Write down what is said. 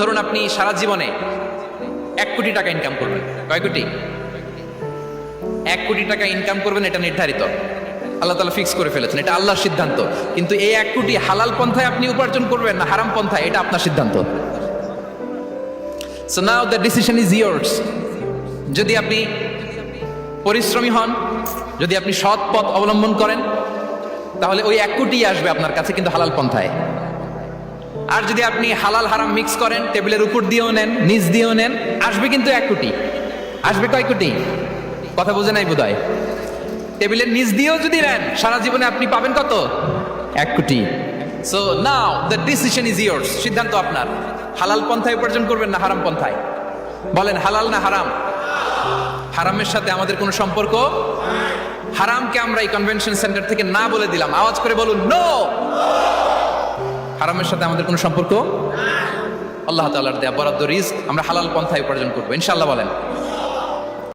ধরুন আপনি সারা জীবনে 1 কোটি টাকা ইনকাম করবেন। কয় কোটি? 1 কোটি টাকা ইনকাম করবেন, এটা নির্ধারিত, আল্লাহ তাআলা ফিক্স করে ফেলেছেন, এটা আল্লাহর সিদ্ধান্ত। কিন্তু এই 1 কোটি হালাল পন্থায় আপনি উপার্জন করবেন না হারাম পন্থায়, এটা আপনার সিদ্ধান্ত। So now the decision is yours. যদি আপনি পরিশ্রমী হন, যদি আপনি সৎ পথ অবলম্বন করেন, তাহলে ওই 1 কোটি আসবে আপনার কাছে, কিন্তু হালাল পন্থায়। আর যদি আপনি হালাল হারাম মিক্স করেন, টেবিলের উপর দিয়েও নেন, নিচ দিয়েও নেন, আসবে কিন্তু 1 কোটি। আসবে কয় কোটি? কথা বোঝে নাই বোধহয়। টেবিলের নিচ দিয়েও যদি নেন, সারা জীবনে আপনি পাবেন কত? 1 কোটি। So now the decision is years, সিদ্ধান্ত আপনার। হালাল পন্থায় উপার্জন করবেন না হারাম পন্থায়? বলেন হালাল না হারাম? হারামের সাথে আমাদের কোনো সম্পর্ক? হারামকে আমরা এই কনভেনশন সেন্টার থেকে না বলে দিলাম, আওয়াজ করে বলুন নো। হারামের সাথে আমাদের কোনো সম্পর্ক? আল্লাহ তাআলার দেয়া বরাদ্দ রিজক আমরা হালাল পন্থায় উপার্জন করবো ইনশাআল্লাহ। বলেন।